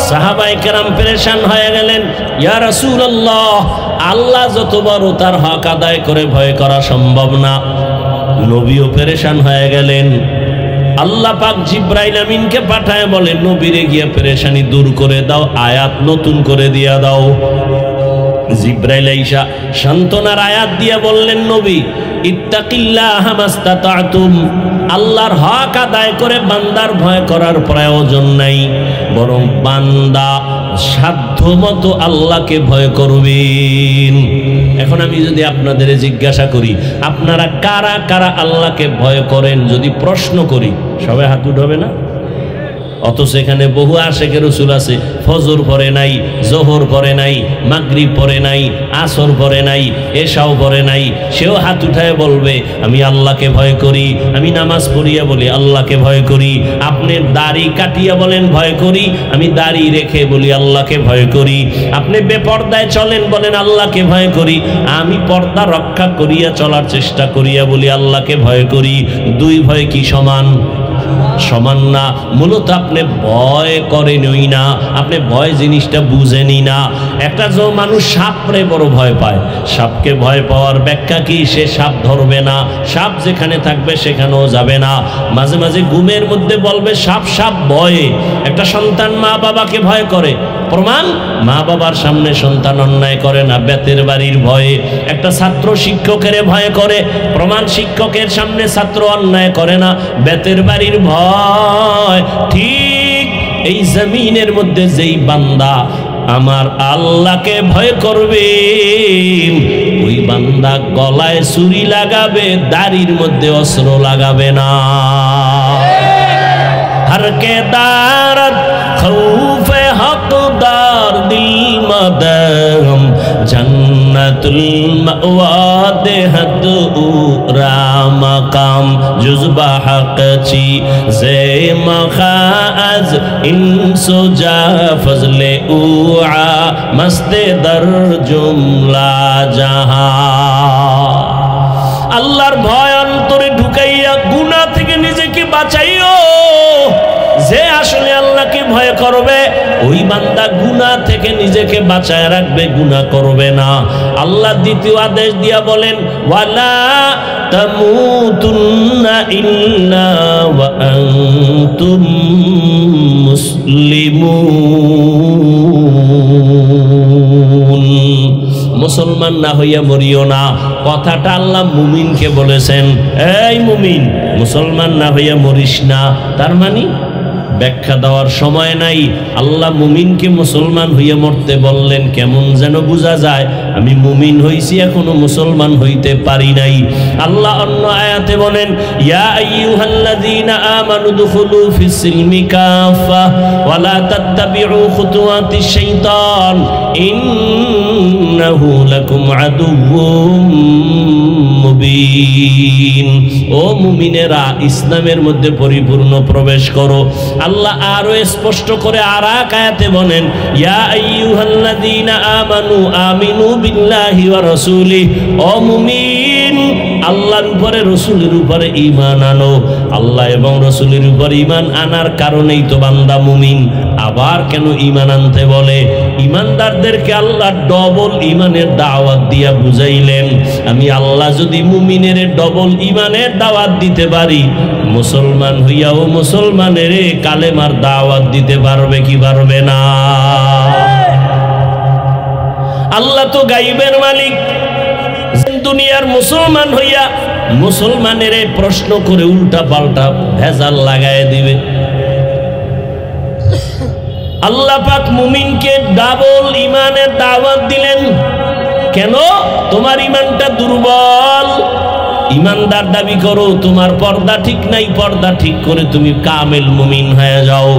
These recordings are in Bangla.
সাহাবায়ে কেরাম পেরেশান হয়ে গেলেন, ইয়া রাসূলুল্লাহ, আল্লাহ যত বড় তার হক আদায় করে ভয় করা সম্ভব না। নবীও পেরেশান হয়ে গেলেন। আল্লাহ পাক জিব্রাইল আমিনকে পাঠায় বলে, নবীরে গিয়ে পেরেশানি দূর করে দাও, আয়াত নতুন করে দিয়া দাও। জিব্রাইল আইসা সান্ত্বনার আয়াত দিয়া বললেন, নবী ইত্তাকিল্লাহা মাস্তাতাতুম, আল্লাহর হক আদায় করে বান্দার ভয় করার প্রয়োজন নাই, বরং বান্দা সাধ্যমতো আল্লাহকে ভয় করবেন। এখন আমি যদি আপনাদের জিজ্ঞাসা করি, আপনারা কারা কারা আল্লাহকে ভয় করেন যদি প্রশ্ন করি, সবাই হাত উঠাবে না? অথচ এখানে বহু আশেকের রাসূল আছে, ফজর পড়ে নাই, জোহর পড়ে নাই, মাগরিব পড়ে নাই, আসর পড়ে নাই, এশাও পড়ে নাই, সেও হাত উঠায় বলবে আমি আল্লাহকে ভয় করি, আমি নামাজ পড়িয়া বলি আল্লাহকে ভয় করি। আপনি দাড়ি কাটিয়া বলেন ভয় করি, আমি দাড়ি রেখে বলি আল্লাহকে ভয় করি। আপনি বেপর্দায় চলেন বলেন আল্লাহকে ভয় করি, আমি পর্দা রক্ষা করিয়া চলার চেষ্টা করিয়া বলি আল্লাহকে ভয় করি। দুই ভয় কি সমান? সমান না। মূলত আপনি ভয় করেনই না, আপনি ভয় জিনিসটা বুঝেনি না। একটা যে মানুষ সাপরে বড় ভয় পায়, সাপকে ভয় পাওয়ার ব্যাখ্যা কি? সে সাপ ধরবে না, সাপ যেখানে থাকবে সেখানেও যাবে না। মাঝে মাঝে ঘুমের মধ্যে বলবে সাপ সাপ ভয়ে। একটা সন্তান মা বাবাকে ভয় করে, প্রমাণ মা বাবার সামনে সন্তান অন্যায় করে না, বেতের বাড়ির ভয়ে। একটা ছাত্র শিক্ষকের ভয় করে, প্রমাণ শিক্ষকের সামনে ছাত্র অন্যায় করে না, বেতের বাড়ির ভয়। ঠিক এই জমিনের মধ্যে যেই বান্দা আমার আল্লাহকে ভয় করবে, ওই বান্দা গলায় ছুরি লাগাবে, দাড়ির মধ্যে অস্ত্র লাগাবে না। হরকে দারত খৌফে হকদার দিল মদম জন্নতুল মাওয়া দেহত উরা মাকাম জুজবা হকচি জে মখাজ ইনসুজা ফজলে উআ মস্তে দর জুমলা জাহা। আল্লাহর ভয় অন্তরে ঢুকাইয়া গুনাহ থেকে নিজেকে বাঁচাইও। যে আসলে আল্লাহকে ভয় করবে, ওই বান্দা গুনাহ থেকে নিজেকে বাঁচায় রাখবে, গুনাহ করবে না। আল্লাহ দ্বিতীয় আদেশ দিয়া বলেন, ওয়ালা তামুতুন্না ইল্লা ওয়া আনতুম মুসলিমুন। মুসলমান না হইয়া মরিও না। কথাটা আল্লাহ মুমিনকে বলেছেন, এই মুমিন মুসলমান না হইয়া মরিস না। তার মানে ব্যাখ্যা দেওয়ার সময় নাই। আল্লাহ মুমিনকে মুসলমান হইয়া মরতে বললেন, কেমন যেন বোঝা যায় আমি মুমিন হইছি, এখনো মুসলমান হইতে পারি নাই। আল্লাহ অন্য আয়াতে বলেন, ইয়া আইয়ুহাল্লাযীনা আমানু দুখুলু ফিস সিলমি কাফা ওয়া লা তাত্তাবিউ খুতুওয়াতিশ শাইতান ইন্নাহু লাকুম আদুউম মুবিন। ও মুমিনেরা, ইসলামের মধ্যে পরিপূর্ণ প্রবেশ করো। আল্লাহ আরো স্পষ্ট করে আর এক আয়াতে বলেন, ইয়া আইয়ুহাল্লাযীনা আমানু আমিনু বিল্লাহি ওয়া রাসূলিহি। ও মুমিন, আল্লাহর উপরে রাসূলের উপরে ঈমান আনো। আল্লাহ এবং রাসূলের উপরে ঈমান আনার কারণেই তো বান্দা মুমিন। আবার কেন ঈমান আনতে বলে? ঈমানদারদেরকে আল্লাহ ডবল ঈমানের দাওয়াত দিয়া বুঝাইলেন। আমি আল্লাহ যদি মুমিনের ডবল ঈমানের দাওয়াত দিতে পারি, মুসলমান হইয়াও মুসলমানের কালেমার দাওয়াত দিতে পারবে কি পারবে না? আল্লাহ তো গাইবের মালিক। দুনিয়ার মুসলমান হইয়া মুসলমানের প্রশ্ন করে উল্টা পাল্টা ভেজাল লাগায় দিবে। আল্লাহ পাক মুমিনকে ডাবল ঈমানের দাওয়াত দিলেন। কেন? তোমার ঈমানটা দুর্বল। ঈমানদার দাবি করো, তোমার পর্দা ঠিক নাই, পর্দা ঠিক করে তুমি কামেল মুমিন হয়ে যাও।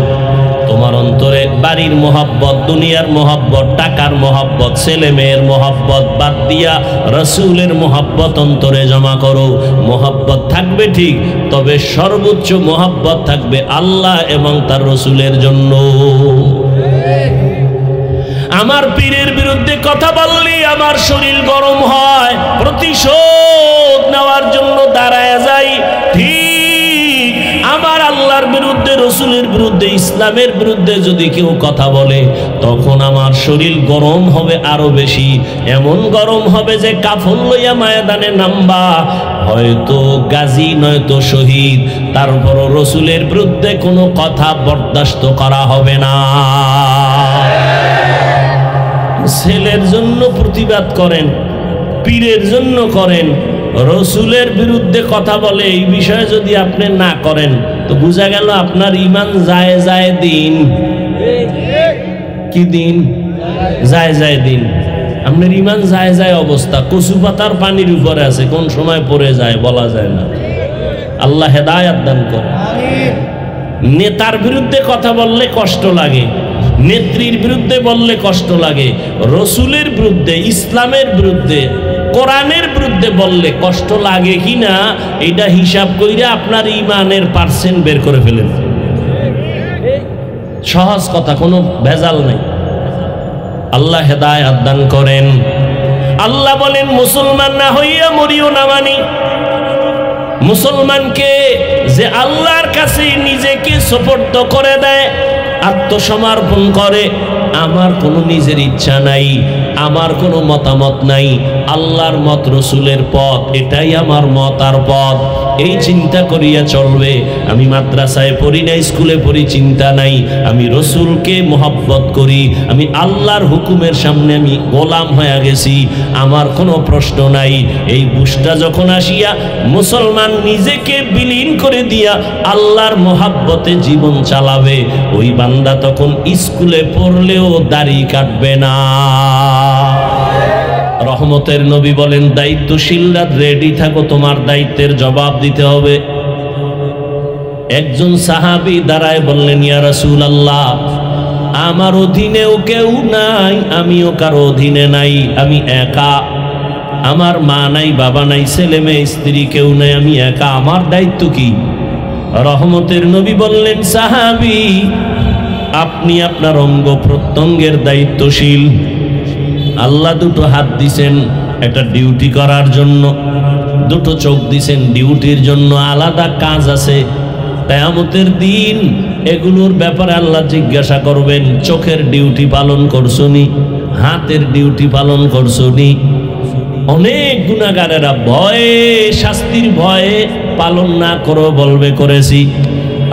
তোমার অন্তরে বাড়ির মোহাব্বত, দুনিয়ার মোহাব্বত, টাকার মোহাব্বত, ছেলে মেয়ের মোহাব্বত বাদ দিয়া রাসূলের মোহাব্বত অন্তরে জমা করো। মোহাব্বত থাকবে ঠিক, তবে সর্বোচ্চ মোহাব্বত থাকবে আল্লাহ এবং তার রাসূলের জন্য। আমার পীরের বিরুদ্ধে কথা বললি আমার শরীর গরম হয়, প্রতিশোধ নেওয়ার জন্য দাঁড়ায় যাই। ঠিক আমার আল্লাহর বিরুদ্ধে, রসুলের বিরুদ্ধে, ইসলামের বিরুদ্ধে যদি কেউ কথা বলে, তখন আমার শরীর গরম হবে আরো বেশি। এমন গরম হবে যে কাফন লইয়া ময়দানে নামবা, হয়তো গাজী নয়তো শহীদ, তারপরও রসুলের বিরুদ্ধে কোনো কথা বরদাস্ত করা হবে না। ছেলের জন্য প্রতিবাদ করেন, পীরের জন্য করেন, রসুলের বিরুদ্ধে কথা বলে এই বিষয়ে যদি আপনি না করেন, তো বোঝা গেল আপনার ঈমান যায় যায় দিন। কি দিন? যায় যায় দিন। আপনার ঈমান যায় যায় অবস্থা, কচু পাতার পানির উপরে আছে, কোন সময় পড়ে যায় বলা যায় না। আল্লাহ হেদায়েত দান করে। নেতার বিরুদ্ধে কথা বললে কষ্ট লাগে, নেত্রীর বিরুদ্ধে বললে কষ্ট লাগে, রসুলের বিরুদ্ধে, ইসলামের বিরুদ্ধে, কোরআনের বিরুদ্ধে বললে কষ্ট লাগে কিনা এটা হিসাব কইরা আপনার ঈমানের পার্সেন্ট বের করে ফেলেন। সহজ কথা, কোনো ভেজাল নাই। আল্লাহ হেদায়েত দান করেন। আল্লাহ বলেন মুসলমান না হইয়া মরিও না। মানি মুসলমানকে যে আল্লাহর কাছে নিজেকে সুপর্দ করে দেয়, আত্মসমর্পণ করে, আমার কোনো নিজের ইচ্ছা নাই, আমার কোনো মতামত নাই, আল্লাহর মত, রসুলের পথ, এটাই আমার মত আর পথ, এই চিন্তা করিয়া চলবে। আমি মাদ্রাসায় পড়ি না, স্কুলে পড়ি, চিন্তা নাই, আমি রসুলকে মোহাব্বত করি, আমি আল্লাহর হুকুমের সামনে আমি গোলাম হয়ে গেছি, আমার কোনো প্রশ্ন নাই। এই বুঝটা যখন আসিয়া মুসলমান নিজেকে বিলীন করে দিয়া আল্লাহর মোহাব্বতে জীবন চালাবে, ওই বান্দা তখন স্কুলে পড়লেও দাড়ি কাটবে না। রহমতের নবী বলেন, দায়িত্বশীলরা রেডি থাকো, তোমার দায়িত্বের জবাব দিতে হবে। একজন সাহাবী দাঁড়ায় বললেন, ইয়া রাসূলুল্লাহ, আমার অধীনেও কেউ নাই, আমিও কারো অধীনে নাই, আমি একা, আমার মা নাই, বাবা নাই, ছেলে মেয়ে, স্ত্রী কেউ নাই, আমি একা, আমার দায়িত্ব কি? রহমতের নবী বললেন, সাহাবী, আপনি আপনার অঙ্গ প্রত্যঙ্গের দায়িত্বশীল। আল্লাহ দুটো হাত দিছেন একটা ডিউটি করার জন্য, দুটো চোখ দিছেন ডিউটির জন্য, আলাদা কাজ আছে। কিয়ামতের দিন এগুলোর ব্যাপারে আল্লাহ জিজ্ঞাসা করবেন, চোখের ডিউটি পালন করছনি, হাতের ডিউটি পালন করছনি? অনেক গুনাহগারেরা ভয়ে, শাস্তির ভয়ে পালন না করো বলবে করেছি।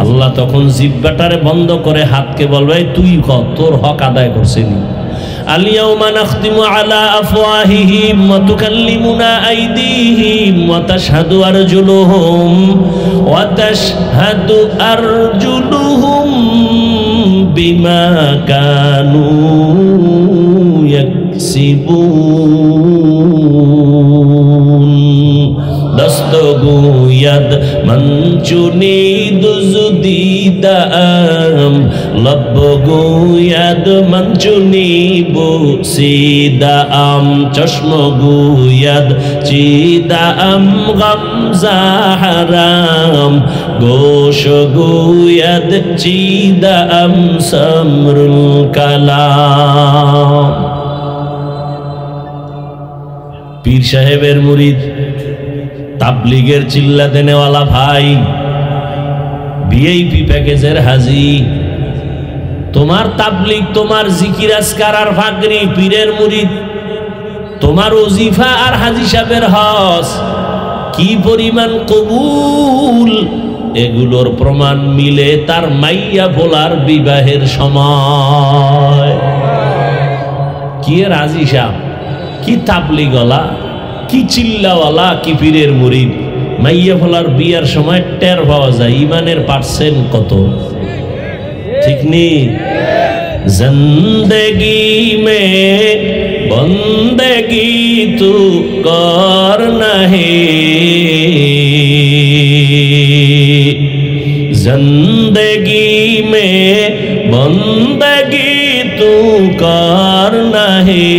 আল্লাহ তখন জিহ্বাটারে বন্ধ করে হাতকে বলবে, তুই কর, তোর হক আদায় করছিনি। আল-ইয়াওমা নাখতিমু আলা আফওয়াহিহিম ওয়া তুকাল্লিমুনা আইদিহিম ওয়া তাশহাদু আরজুলুহুম বিমা কানু ইয়াকসিবুন। দস্তগুয়াদ মঞ্চুনি দুজুদিদাম লব্বগুয়াদ মঞ্চুনি বুসিদাম চশমগুয়াদ চিদাম গামজাহারাম গোশগুয়াদ চিদাম সমরুল কালাম। পীর সাহেবের মুরিদ, তাবলিগের চিল্লা দেনেওয়ালা ভাই, ভিআইপি প্যাকেজের হাজি, তোমার তাবলিগ, তোমার জিকির আজকার আর ফাকরি, পীরের মুরিদ, তোমার ওজিফা আর হাজি সাহেবের হজ কি পরিমাণ কবুল, এগুলোর প্রমাণ মিলে তার মাইয়া ভোলার বিবাহের সময়। কি হাজি সাহেব, কি তাবলিগওয়ালা, কি চিল্লাওয়ালা, কি পীরের মুরিদ, মাইয়া ফলার বিয়ার সময় টের পাওয়া যায় ইমানের পার্সেন্ট কত। ঠিক নেই? জিন্দেগি মে বন্দেগি তু কর নাহি, জিন্দেগি মে বন্দেগি তু কর নাহি,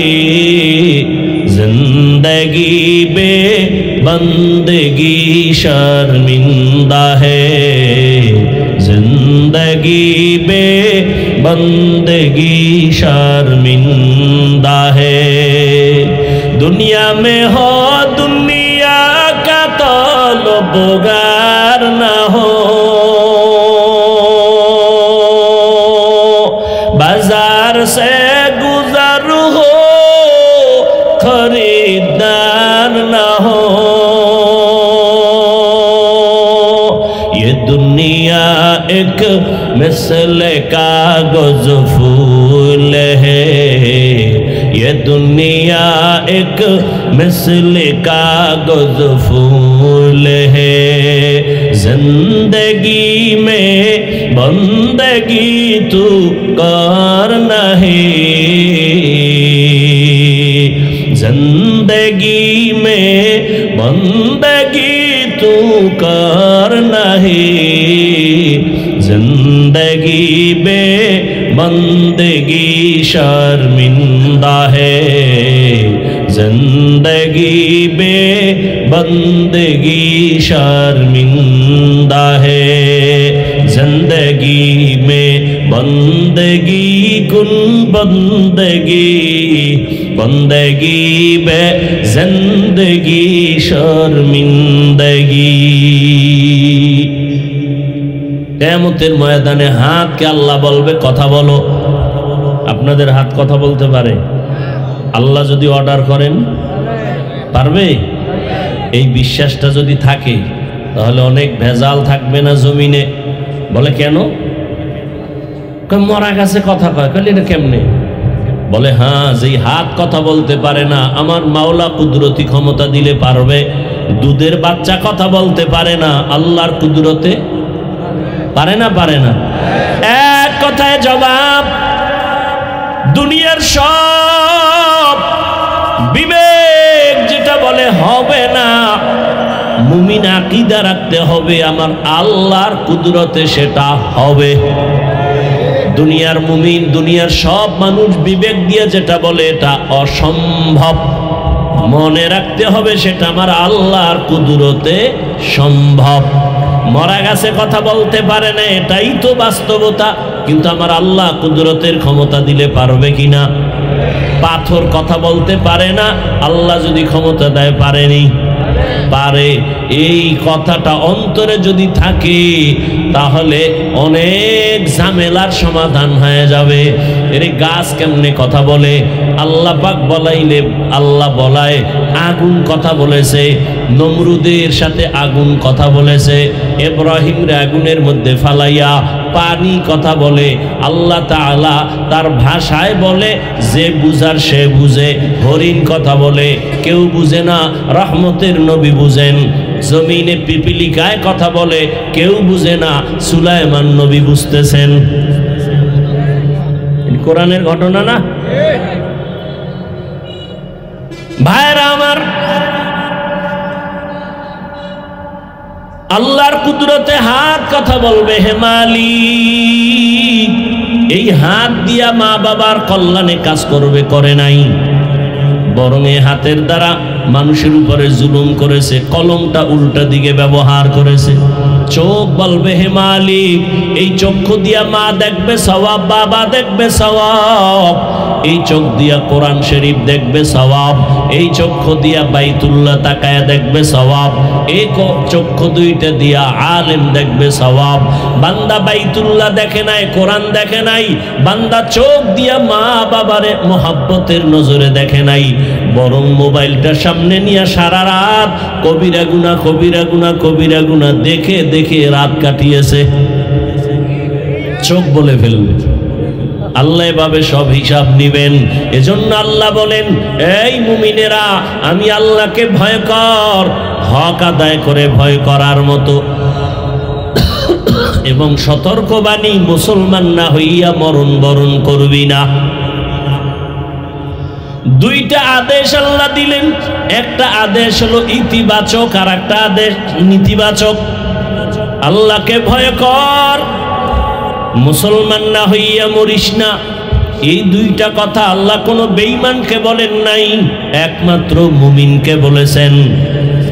जिंदगी बे बंदगी शर्मिंदा है, जिंदगी बे बंदगी शर्मिंदा है। दुनिया में हो दुनिया का तलबगार न हो, दर से गुजर हो खरीदार न हो। ये दुनिया एक मिसल कागज फूल है, ये दुनिया एक मिसल कागज फूल है। जिंदगी में बंदगी तू कर नहीं, जिंदगी में बंदगी तू कर नहीं। जिंदगी में बंदगी शर्मिंदा है, जिंदगी में बंदगी शर्मिंदा है। जिंदगी में बंदगी कुन बंदगी, बंदगी में जिंदगी शर्मिंदगी। কিয়ামতের ময়দানে হাতকে আল্লাহ বলবে কথা বলো। আপনাদের হাত কথা বলতে পারে? আল্লাহ যদি অর্ডার করেন পারবে? এই বিশ্বাসটা যদি থাকে তাহলে অনেক ভেজাল থাকবে না জমিনে। বলে কেন? মরা গাছে কথা কয়, কইলে এটা কেমনে? বলে হ্যাঁ, যেই হাত কথা বলতে পারে না আমার মাওলা কুদরতি ক্ষমতা দিলে পারবে। দুধের বাচ্চা কথা বলতে পারে না, আল্লাহর কুদরতে পারে না? পারে না? এক কথায় জবাব, দুনিয়ার সব বিবেক যেটা বলে হবে না, মুমিন আকীদা রাখতে হবে আমার আল্লাহর কুদরতে সেটা হবে। দুনিয়ার মুমিন, দুনিয়ার সব মানুষ বিবেক দিয়ে যেটা বলে এটা অসম্ভব, মনে রাখতে হবে সেটা আমার আল্লাহর কুদরতে সম্ভব। মরা গাছে কথা বলতে পারে না, এটাই তো বাস্তবতা, কিন্তু আমার আল্লাহ কুদরতের ক্ষমতা দিলে পারবে কিনা? পাথর কথা বলতে পারে না, আল্লাহ যদি ক্ষমতা দেয় পারেনি? পারে। এই কথাটা অন্তরে যদি থাকে তাহলে অনেক ঝামেলার সমাধান হয়ে যাবে। এর গাছ কেমনে কথা বলে? আল্লাহ পাক বলাইলে আল্লাহ বলায় আগুন কথা বলেছে, নমরুদের সাথে আগুন কথা বলেছে, ইব্রাহিমরে আগুনের মধ্যে ফালাইয়া পানি কথা বলে। আল্লাহ তাআলা তার ভাষায় বলে, যে বুঝার সে বুঝে। হরিণ কথা বলে, কেউ বুঝে না, রহমতের নবী বুঝেন। জমিনে পিপিলিকায় কথা বলে, কেউ বুঝে না, সুলাইমান নবী বুঝতেছেন। কোরআনের ঘটনা না ভাইরা আমার? আল্লাহর কুদরতে হাত কথা বলবে, হে মালিক এই হাত দিয়া মা বাবার কল্যাণে কাজ করবে, করে নাই, বরং এই হাতের দ্বারা মানুষের উপরে জুলুম করেছে, কলমটা উল্টা দিকে ব্যবহার করেছে। চোখ বলবে, হে মালিক এই চক্ষু দিয়া মা দেখবে সওয়াব, বাবা দেখবে সওয়াব। এই চোখ দিয়া কোরআন শরীফ দেখবে সওয়াব, এই চক্ষু দিয়া বাইতুল্লাহ তাকায়া দেখবে সওয়াব, এই চক্ষু দুইটা দিয়া আলেম দেখবে সওয়াব। বান্দা বাইতুল্লাহ দেখে নাই, কোরআন দেখে নাই, বান্দা চোখ দিয়া মা বাবারে মোহাব্বতের নজরে দেখে নাই, বরং মোবাইলটা সামনে নিয়ে সারা রাত কবিরা গুনাহ কবিরা গুনাহ কবিরা গুনাহ দেখে দেখে রাত কাটিয়েছে। চোখ বলে ফেলবে। আল্লাহ এভাবে সব হিসাব নিবেন। এজন্য আল্লাহ বলেন, এই মুমিনেরা আমি আল্লাহকে ভয় কর, হক আদায় করে ভয় করার মতো, এবং সতর্কবাণী মুসলমান না হইয়া মরণ বরণ করবি না। দুইটা আদেশ আল্লাহ দিলেন, একটা আদেশ হলো ইতিবাচক আর একটা আদেশ নীতিবাচক। আল্লাহকে ভয় কর, মুসলমান না হইয়া মরিস না। এই দুইটা কথা আল্লাহ কোনো বেঈমানকে বলেন নাই, একমাত্র মুমিনকে বলেছেন।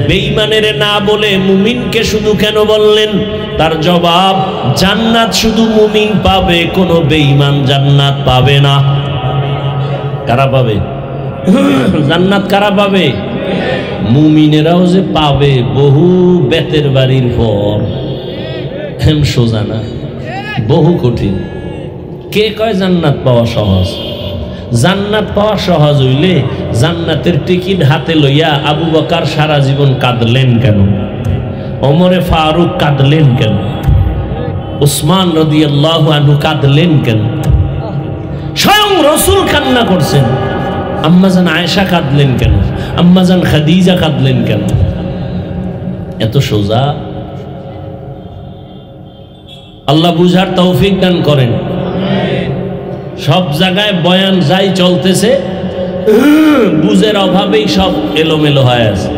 বেঈমানের না বলে মুমিনকে শুধু কেন বললেন? তার জবাব, জান্নাত শুধু মুমিন পাবে, কোনো বেঈমান জান্নাত পাবে না। কারা পাবে জান্নাত? কারা পাবে? মুমিনেরাও যে পাবে, বহু বেতের বাড়ির পর, হেম সোজা না, বহু কঠিন। কে কয় জান্নাত পাওয়া সহজ? জান্নাত পাওয়া সহজ হইলে জান্নাতের টিকিট হাতে লইয়া আবু বকর সারা জীবন কাঁদলেন কেন? ওমরে ফারুক কাঁদলেন কেন? উসমান রাদিয়াল্লাহু আনহু কাঁদলেন কেন? স্বয়ং রাসূল কান্না করছেন, আম্মাজান আয়েশা কাঁদলেন কেন? আম্মাজান খাদিজা কাঁদলেন কেন? এত সোজা। আল্লাহ বুঝার তৌফিক দান করেন। সব জায়গায় বয়ান যাই চলতেছে, বুঝের অভাবেই সব এলোমেলো হয়ে আছে।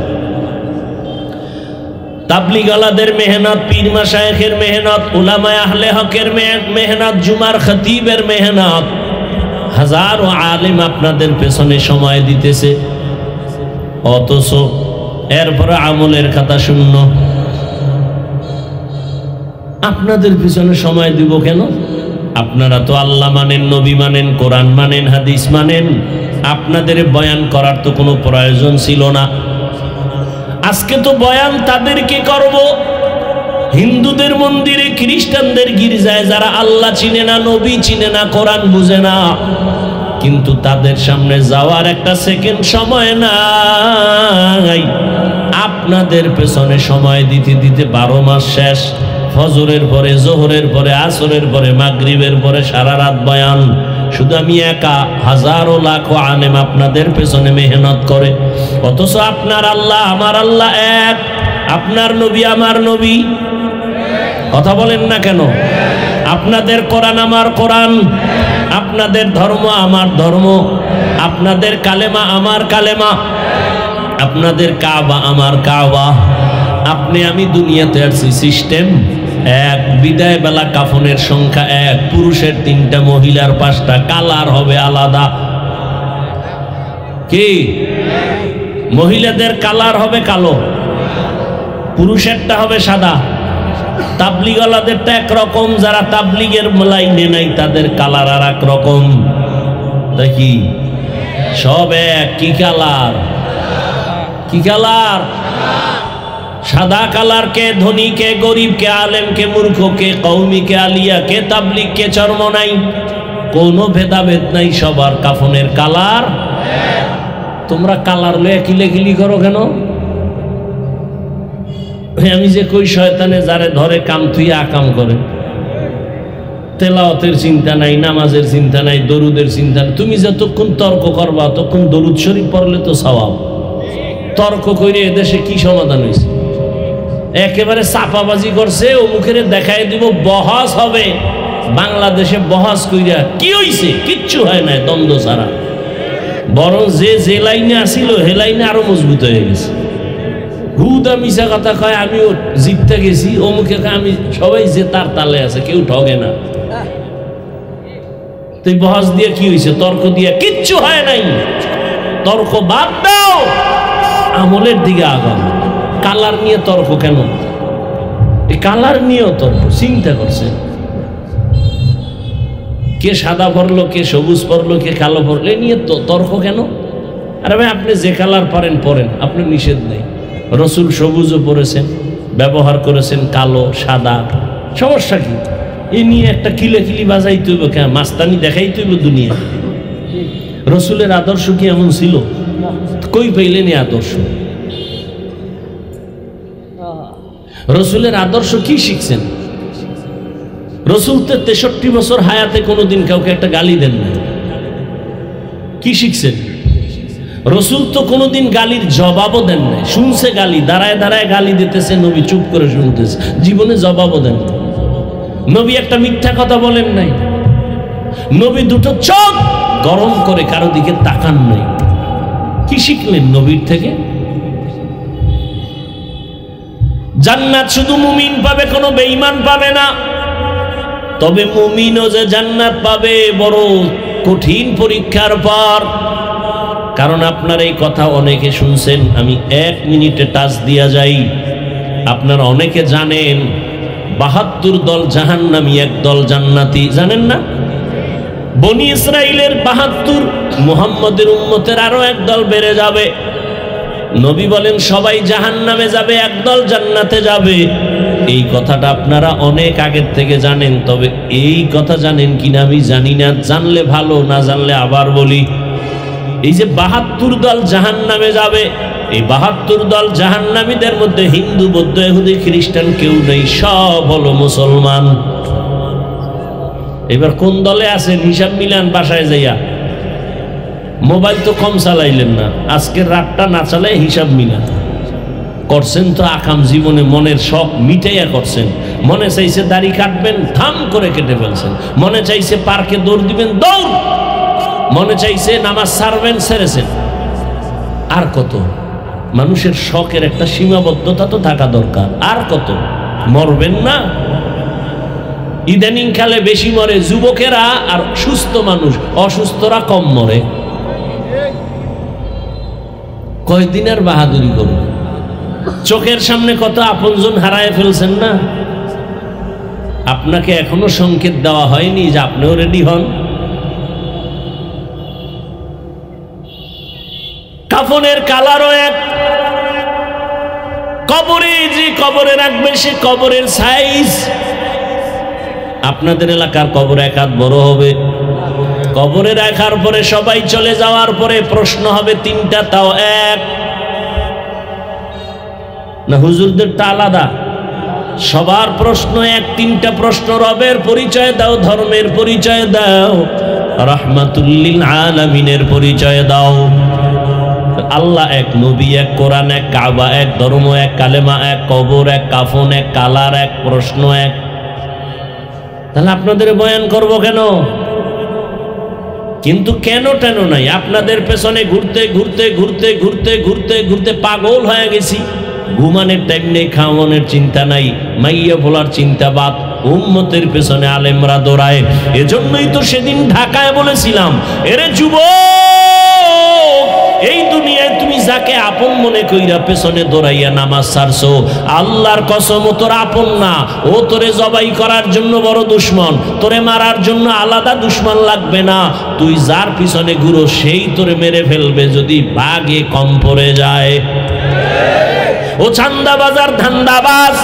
তাবলিগালাদের মেহনত, পীর মাশায়েখের মেহনত, উলামায়ে আহলে হকের মেহনত, জুমার খতিবের মেহনত, হাজারো আলেম আপনাদের পেছনে সময় দিতেছে, অথচ এরপরে আমলের কথা শূন্য। আপনাদের পিছনে সময় দিব কেন? আপনারা তো আল্লাহ মানেন, নবী মানেন, কোরআন মানেন, হাদিস মানেন, আপনাদের বয়ান করার তো কোনো প্রয়োজন ছিল না। আজকে তো বয়ান তাদেরকে করব, হিন্দুদের মন্দিরে, খ্রিস্টানদের গির্জায়, যারা আল্লাহ চিনে না, নবী চিনে না, কোরআন বুঝে না, কিন্তু তাদের সামনে যাওয়ার একটা সেকেন্ড সময় নাই। আপনাদের পেছনে সময় দিতে দিতে 12 মাস শেষ। ফজরের পরে, জোহরের পরে, আসরের পরে, মাগরিবের পরে সারা রাত বয়ান। শুধু আমি একা, হাজারো লাখো আলেম আপনাদের পেছনে মেহনত করে, অথচ আপনার আল্লাহ আমার আল্লাহ এক, আপনার নবী আমার নবী। কথা বলেন না কেন? আপনাদের কোরআন আমার কোরআন, আপনাদের ধর্ম আমার ধর্ম, আপনাদের কালেমা আমার কালেমা, আপনাদের কাবা আমার কাবা। আপনি আমি দুনিয়াতে আসছি সিস্টেম এক, বিদায় বেলা কাফনের সংখ্যা এক, পুরুষের 3টা, মহিলার 5টা, কালার হবে আলাদা। কি? মহিলাদের কালার হবে কালো, পুরুষেরটা হবে সাদা। তাবলিগওয়ালাদেরটা একরকম, যারা তাবলিগের লাইনে নাই তাদের কালার আর এক রকম। দেখি সব এক। কি কালার? কি কালার? সাদা কালার। কে ধনী, কে গরিব, কে আলেম, কে মূর্খ, কে কওমি, কে আলিয়া, কে তাবলিগ, কে চরমনাই, কোনো ভেদাভেদ নাই, সবার কাফনের কালার। তোমরা কালার লয়ে কিলেকিলি করো কেন? আমি যে কই শয়তানে যারে ধরে কাম তুই আকাম করে, তেলাওয়াতের চিন্তা নাই, নামাজের চিন্তা নাই, দরুদের চিন্তা নাই। তুমি যতক্ষণ তর্ক করবা ততক্ষণ দরুদ শরীফ পড়লে তো সওয়াব। তর্ক করে এদেশে কি সমাধান হয়েছে? একেবারে চাপাবাজি করছে, ও মুখের দেখায় দিব বহস হবে। বাংলাদেশে বহস কইরা কি হইছে? কিচ্ছু হয় না, দ্বন্দ্ব ছাড়া। বরং যে লাইনে আসিল হে লাইনে আরো মজবুত হয়ে গেছে। হুদা মিশা কথা কয়, আমিও জিততে গেছি, ও মুখে আমি, সবাই যে তার তালে আছে, কেউ ঠগে না। তুই বহস দিয়ে কি হয়েছে? তর্ক দিয়ে কিচ্ছু হয় নাই। তর্ক বাদ দাও, আমলের দিকে আগাম। কালার নিয়ে তর্ক কেন? এই কালার নিয়েও তর্ক। চিন্তা করছে কে সাদা পরলো, কে সবুজ পরলো, কে কালো পরলো, এ নিয়ে তর্ক কেন? আরে ভাই, আপনি যে কালার পারেন পরেন, আপনার নিষেধ নেই। রসুল সবুজও পরেছেন, ব্যবহার করেছেন কালো, সাদা, সমস্যা কি? এ নিয়ে একটা কিলেকিলি বাজাইতে হইব কেন? মাস্তানি দেখাইতে হইব দুনিয়া। রসুলের আদর্শ কি এমন ছিল? কই পাইলেন এই আদর্শ? রসুলের আদর্শ কি শিখছেন? রসুল তো 63 বছর হায়াতে কোনোদিন কাউকে একটা গালি দেন না। কি শিখছেন? রসুল তো কোনোদিন গালির জবাবও দেন নাই। শুনছে গালি, দাঁড়ায় দাঁড়ায় গালি দিতেছে, নবী চুপ করে শুনতেছে, জীবনে জবাবও দেন না। নবী একটা মিথ্যা কথা বলেন নাই। নবী দুটো চোখ গরম করে কারো দিকে তাকান নাই। কি শিখলেন নবীর থেকে? জান্নাত শুধু মুমিন পাবে, কোনো বেঈমান পাবে না। তবে মুমিনও যে জান্নাত পাবে বড় কঠিন পরীক্ষার পর। কারণ আপনার এই কথা অনেকে শুনছেন, আমি 1 মিনিটে টাচ দিয়া যাই। আপনারা অনেকে জানেন 72 দল জাহান্নামী, 1 দল জান্নাতি, জানেন না? বনি ইসরাইলের 72, মুহাম্মদের উম্মতের আরো 1 দল বেড়ে যাবে। নবী বলেন সবাই জাহান্নামে যাবে, 1 দল জান্নাতে যাবে। এই কথাটা আপনারা অনেক আগের থেকে জানেন, তবে এই কথা জানেন কিনা আমি জানি না, জানলে ভালো, না জানলে আবার বলি। এই যে ৭২ দল জাহান্নামে যাবে, এই ৭২ দল জাহান্নামীদের মধ্যে হিন্দু, বৌদ্ধ, ইহুদি, খ্রিস্টান কেউ নেই, সব হলো মুসলমান। এবার কোন দলে আছেন হিসাব মিলান বাসায় যাইয়া। মোবাইল তো কম চালাইলেন না, আজকের রাতটা না চালাই হিসাব মিলান। করছেন তো আকাম জীবনে, মনের শখ মিটাইয়া করছেন। মনে চাইছে দাড়ি কাটবেন, থাম করে কেটে ফেলছেন। মনে চাইছে পার্কে দৌড় দিবেন, দৌড়। মনে চাইছে নামাজ ছাড়বেন, ছেড়েছেন। আর কত? মানুষের শখের একটা সীমাবদ্ধতা তো থাকা দরকার। আর কত? মরবেন না? ইদানিং কালে বেশি মরে যুবকেরা, আর সুস্থ মানুষ, অসুস্থরা কম মরে। কয়দিনের বাহাদুরি করুন। চোখের সামনে কত আপনজন হারায় ফেলছেন না? আপনাকে এখনো সংকেত দেওয়া হয়নি যে আপনিও রেডি হন। কাফনের কালারও এক, কবরে যে কবরে রাখবে সে কবরের সাইজ। আপনাদের এলাকার কবর এক হাত বড় হবে। কবরে রাখার পরে সবাই চলে যাওয়ার পরে প্রশ্ন হবে তিনটা, তাও এক না? হুজুরদেরটা আলাদা। সবার প্রশ্ন এক, তিনটা প্রশ্ন। রবের পরিচয় দাও, ধর্মের পরিচয় দাও, রাহমাতুল্লিল আলামিনের পরিচয় দাও। আল্লাহ এক, নবী এক, কোরআন এক, কাবা এক, ধর্ম এক, কালেমা এক, কবর এক, কাফন এক, কালার এক, প্রশ্ন এক। তাহলে আপনাদের বয়ান করব কেন? কিন্তু কেন টেন নাই, আপনাদের পেছনে ঘুরতে ঘুরতে ঘুরতে ঘুরতে ঘুরতে ঘুরতে পাগল হয়ে গেছি। ঘুমানোর টাইম নেই, খাওয়ানোর চিন্তা নাই, মাইয়া ভোলার চিন্তা বাদ, উম্মতের পেছনে আলেমরা দৌড়ায়। এজন্যই তো সেদিন ঢাকায় বলেছিলাম, এরে যুবক, এই দুনিয়ায় তুমি যাকে আপন মনে কইরা পেছনে দৌড়াইয়া নামাজ ছাড়ছো, আল্লাহর কসম ও তোর আপন না। ও তোরে জবাই করার জন্য বড় দুশ্মন, তোরে মারার জন্য আলাদা দুশ্মন লাগবে না। তুই যার পিছনে ঘুরো সেই তোরে মেরে ফেলবে যদি বাগে কম পড়ে যায়। ও চান্দাবাজার ধান্দাবাজ,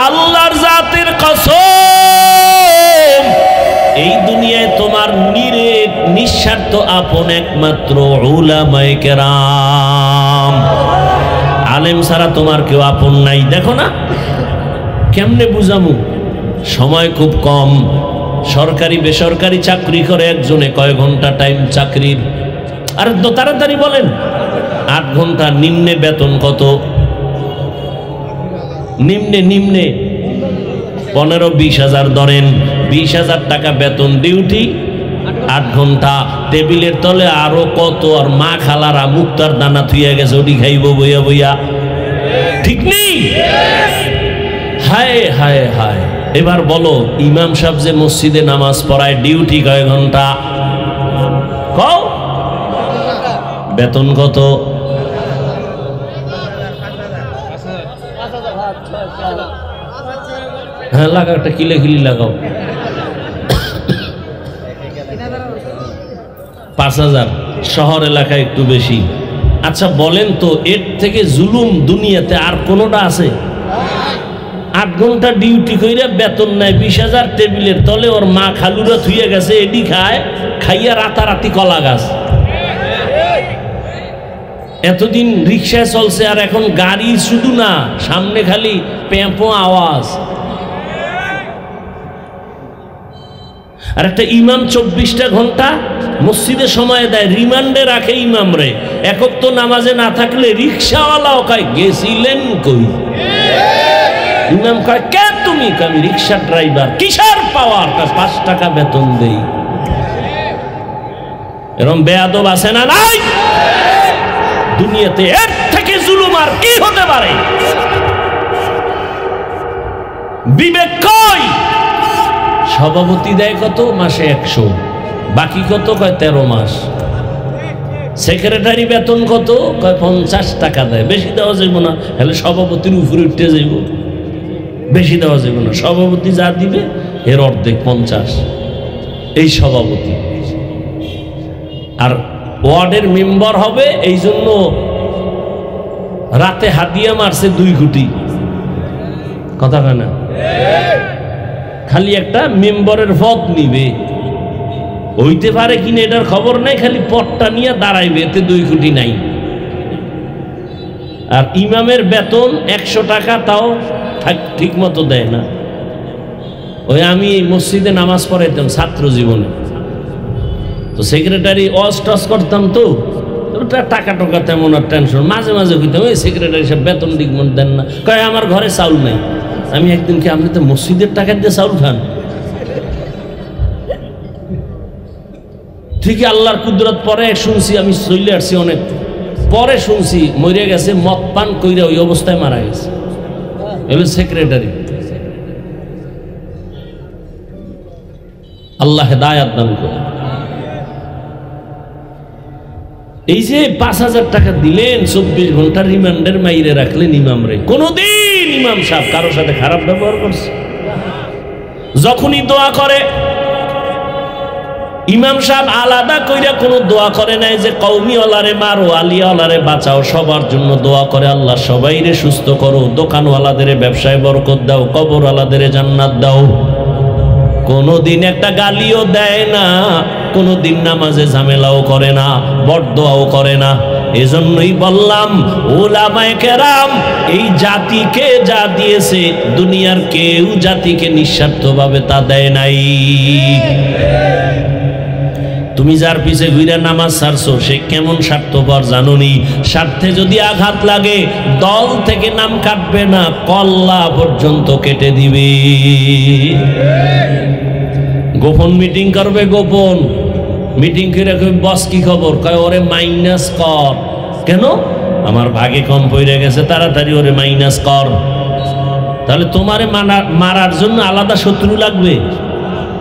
আল্লাহর জাতের কসম, এই দুনিয়ায় তোমার নিঃস্বার্থ আপন একমাত্র উলামায়ে কেরাম। আলেম ছাড়া তোমার কেউ আপন নাই। দেখো না কেমনে বুঝামু, সময় খুব কম। সরকারি বেসরকারি চাকরি করে একজনে, কয় ঘন্টা টাইম চাকরির? আর তো তাড়াতাড়ি বলেন। 8 ঘন্টা। নিম্নে বেতন কত? নিম্নে 15-20 হাজার ধরেন, 20,000 টাকা বেতন, ডিউটি 8 ঘন্টা। টেবিলের তলে আরো কত, আর মা খালারা মুক্তার দানা থুইয়া গেছে, ওটি খাইব বইয়া বইয়া। ঠিক নেই? হায় হায় হায়। এবার বলো, ইমাম সাহেব যে মসজিদে নামাজ পড়ায়, ডিউটি কয় ঘন্টা? কও, বেতন কত? হ্যাঁ লাগাও, একটা কিলে লাগাও। 5,000। শহর এলাকায় একটু বেশি। আচ্ছা বলেন তো, এর থেকে জুলুম দুনিয়াতে আর কোনোটা আছে? 8 ঘন্টা ডিউটি কইরা বেতন নেয় 20,000, টেবিলের তলে ওর মা খালুরা থুয়ে গেছে, এডি খায়, খাইয়া রাতারাতি কলা গাছ। এতদিন রিক্সায় চলছে, আর এখন গাড়ি শুধু না, সামনে খালি পেঁপো আওয়াজ। আর একটা ইমাম 24টা ঘন্টা মসজিদে সময় দেয়, রিমান্ডে রাখে ইমাম রে। একক তো নামাজে না থাকলে রিক্সাওয়ালাও কয় গেছিলেন কই? ইমাম কয় কে তুমি? আমি রিক্সা ড্রাইভার। কিসের পাওয়ার? 5 টাকা বেতন দেই। এরকম বেয়াদব আছে না নাই? দুনিয়াতে এর থেকে জুলুম আর কি হতে পারে? বিবেক কই? সভাপতি দেয় কত? মাসে 100। বাকি কত? কয় 13 মাস। সেক্রেটারি বেতন কত? কয় 50 টাকা দেয়। বেশি দেওয়া যাইব না, তাহলে সভাপতির উপরে উঠতে যাইব। বেশি দেওয়া যাইব না, সভাপতি যা দিবে এর অর্ধেক 50। এই সভাপতি। আর ওয়ার্ডের মেম্বার হবে, এই জন্য রাতে হাতিয়া মারছে 2 কোটি। কথা কয় না? খালি একটা মেম্বারের পদ নিবে, হইতে পারে কিনা এটার খবর নাই, খালি পদটা নিয়ে দাঁড়াইবে, এতে 2 কোটি নাই। আর ইমামের বেতন 100 টাকা, তাও ঠিক মতো দেয় না। ওই আমি মসজিদে নামাজ পড়াইতাম ছাত্র জীবনে, তো সেক্রেটারি টস করতাম, তো টাকা টাকা তেমন আর টেনশন, মাঝে মাঝে কইতাম ওই সেক্রেটারি সব বেতন দিকমন দেন না, কয় আমার ঘরে চাউল নাই। আমি একদিনকে, আপনি তো মসজিদের টাকা দিয়ে চাউল খান? ঠিকই আল্লাহর কুদরত পরে শুনছি, আমি চলে আসছি অনেক পরে শুনছি মরে গেছে, মদ পান কইরা ওই অবস্থায় মারা গেছে। এবার সেক্রেটারি, আল্লাহ হেদায়াত দান করে। এই যে 5,000 টাকা দিলেন, 24 ঘন্টা রিমান্ডের মাইরে রাখলেন ইমামরে, কোনদিন ইমাম সাহেব কারোর সাথে খারাপ ব্যবহার করছে? যখনই দোয়া করে ইমাম সাহেব আলাদা কইরা কোনো দোয়া করে নাই যে কওমি ওয়ালারে মারো, আলিয়া ওয়ালারে বাঁচাও, সবার জন্য দোয়া করে আল্লাহ সবাইরে সুস্থ করো, দোকানওয়ালাদের ব্যবসায় বরকত দাও, কবরওয়ালাদের জান্নাত দাও। কোনোদিন একটা গালিও দেয় না, কোনোদিন নামাজে ঝামেলাও করে না, বরদোয়াও করে না। এজন্যই বললাম উলামায়ে কেরাম এই জাতিকে যা দিয়েছে, দুনিয়ার কেউ জাতিকে নিঃস্বার্থভাবে তা দেয় নাই। তুমি যার পিছে ঘুরে নামাজ ছাড়ছো, সে কেমন স্বার্থপর জানোনি? স্বার্থে যদি আঘাত লাগে, দল থেকে নাম কাটবে না, কল্লা পর্যন্ত কেটে দিবে। গোপন মিটিং করবে, গোপন মিটিং করে বস কি খবর, কয় ওরে মাইনাস কর। কেন? আমার ভাগে কম পড়ে গেছে, তাড়াতাড়ি ওরে মাইনাস কর। তাহলে তোমারে মারার জন্য আলাদা শত্রু লাগবে?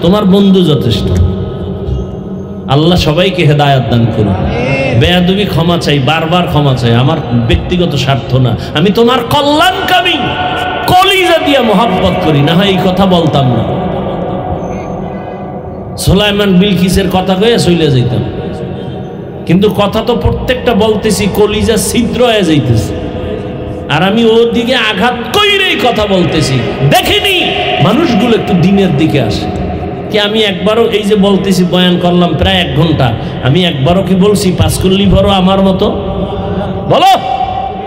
তোমার বন্ধু যথেষ্ট। আল্লাহ সবাইকে হেদায়াত দান করুন। বেয়াদবি ক্ষমা চাই, বারবার ক্ষমা চাই, আমার ব্যক্তিগত স্বার্থ না, আমি তোমার কল্যাণকামী, কলিজা দিয়া মোহাব্বত করি, না হয় এই কথা বলতাম না। সুলাইমান বিলকিসের কথা কয়ে চলে যাইতাম, কিন্তু কথা তো প্রত্যেকটা বলতেছি, কলিজা ছিদ্র হয়ে যাইতেছে, আর আমি ওর দিকে আঘাত কইরেই কথা বলতেছি। দেখিনি মানুষগুলো একটু দিনের দিকে আসে কি? আমি একবারও, এই যে বলতেছি, বয়ান করলাম প্রায় 1 ঘন্টা, আমি একবারও কি বলছি পাঁচকল্লি বড় আমার মতো? বলো,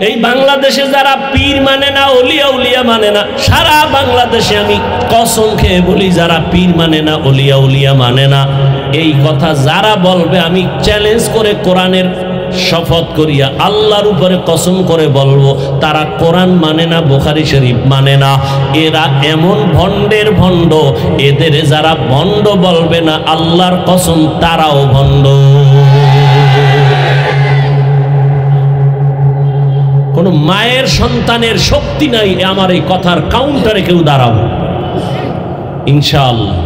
এই বাংলাদেশে যারা পীর মানে না, ওলিয়া উলিয়া মানে না, সারা বাংলাদেশে আমি কসম খেয়ে বলি, যারা পীর মানে না, ওলিয়া উলিয়া মানে না, এই কথা যারা বলবে, আমি চ্যালেঞ্জ করে কোরআনের শপথ করিয়া আল্লাহর উপরে কসম করে বলবো, তারা কোরআন মানে না, বুখারী শরীফ মানে না। এরা এমন ভণ্ডের ভণ্ড, এদের যারা ভণ্ড বলবে না, আল্লাহর কসম তারাও ভণ্ড। কোন মায়ের সন্তানের শক্তি নাই আমার এই কথার কাউন্টারে কেউ দাঁড়াবো ইনশাআল্লাহ।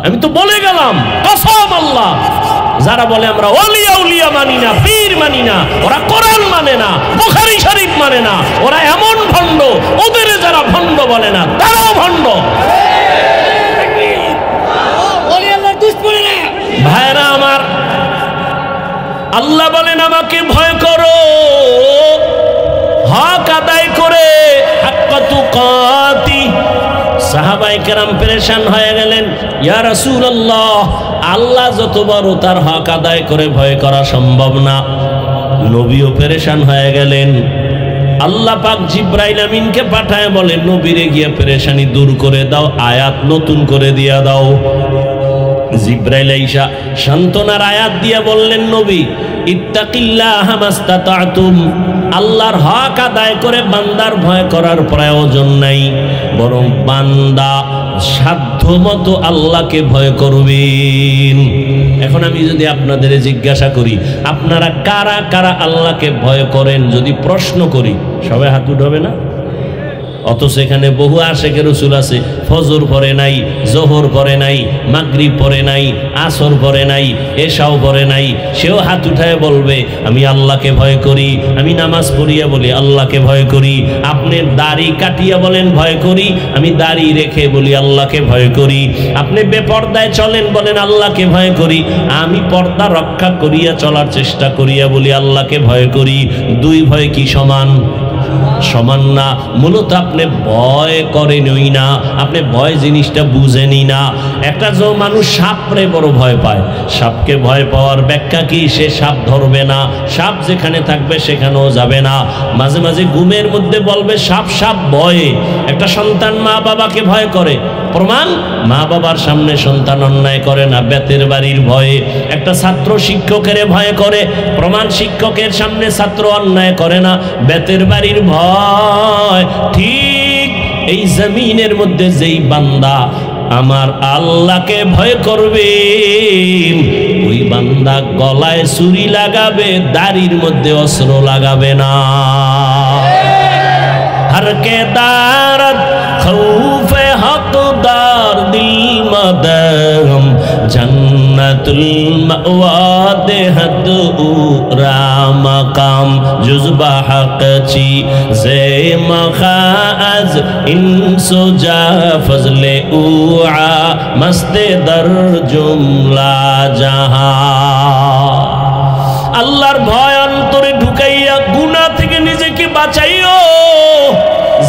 আমি তো বলে গেলাম কসম আল্লাহ, যারা বলে আমরা ওলিয়া উলিয়া মানি না, পীর মানি না, ওরা কোরআন মানে না, বুখারী শরীফ মানে না, ওরা এমন ভণ্ড, ওদের যারা ভণ্ড বলে না তারাও ভণ্ড। ভাইরা আমার, আল্লাহ বলেন আমাকে ভয় করো, হক আদায় করে, হাক্কা তুকাতি। সাহাবায়ে কেরাম পেরেশান হয়ে গেলেন, ইয়া রাসূলুল্লাহ, আল্লাহ যত বড় তার হক আদায় করে ভয় করা সম্ভব না। নবীও পেরেশান হয়ে গেলেন। আল্লাহ পাক জিবরাইল আমিনকে পাঠায় বলেন, নবীরে গিয়ে পেরেশানি দূর করে দাও, আয়াত নতুন করে দিয়া দাও। জিবরাইল আইসা সান্ত্বনার আয়াত দিয়ে বললেন, নবী ইত্তাকিল্লাহ মাস্তাতাতুম, আল্লাহর হক আদায় করে বান্দার ভয় করার প্রয়োজন নাই, বরং বান্দা সাধ্যমতো আল্লাহকে ভয় করবেন। এখন আমি যদি আপনাদের জিজ্ঞাসা করি, আপনারা কারা কারা আল্লাহকে ভয় করেন, যদি প্রশ্ন করি, সবাই হাত উঠাবে না? অথচ এখানে বহু আশেকের রাসূল আছে, ফজর পড়ে নাই, জোহর পড়ে নাই, মাগরিব পড়ে নাই, আসর পড়ে নাই, এশাও পড়ে নাই, সেও হাত উঠায় বলবে আমি আল্লাহকে ভয় করি। আমি নামাজ পড়িয়া বলি আল্লাহকে ভয় করি। আপনি দাড়ি কাটিয়া বলেন ভয় করি, আমি দাড়ি রেখে বলি আল্লাহকে ভয় করি। আপনি বেপর্দায় চলেন বলেন আল্লাহকে ভয় করি, আমি পর্দা রক্ষা করিয়া চলার চেষ্টা করিয়া বলি আল্লাহকে ভয় করি। দুই ভয় কি সমান? সমান না। মূলত আপনি ভয় করেনই না, আপনি ভয় জিনিসটা বুঝেনি না। একটা যে মানুষ সাপরে বড় ভয় পায়, সাপকে ভয় পাওয়ার ব্যাখ্যা কি? সে সাপ ধরবে না, সাপ যেখানে থাকবে সেখানেও যাবে না। মাঝে মাঝে ঘুমের মধ্যে বলবে সাপ সাপ ভয়ে। একটা সন্তান মা বাবাকে ভয় করে, প্রমাণ মা বাবার সামনে সন্তান অন্যায় করে না বেতের বাড়ির ভয়ে। একটা ছাত্র শিক্ষকের ভয় করে, প্রমাণ শিক্ষকের সামনে ছাত্র অন্যায় করে না বেতের বাড়ির ভয়। ঠিক এই জমিনের মধ্যে যেই বান্দা আমার আল্লাহকে ভয় করবে, ওই বান্দা গলায় ছুরি লাগাবে, দাড়ির মধ্যে অস্ত্র লাগাবে না। हर के दारत खौफे हकदार दिल मदहम जन्नतुल मअवा देहत उरा मकाम जुज़बा हक़ची ज़े मखाज़ इंसो जा फज़ले उआ मस्ते दर जुमला जहां। আল্লাহর ভয় অন্তরে ঢুকাইয়া গুনাহ থেকে নিজেকে বাঁচাইও।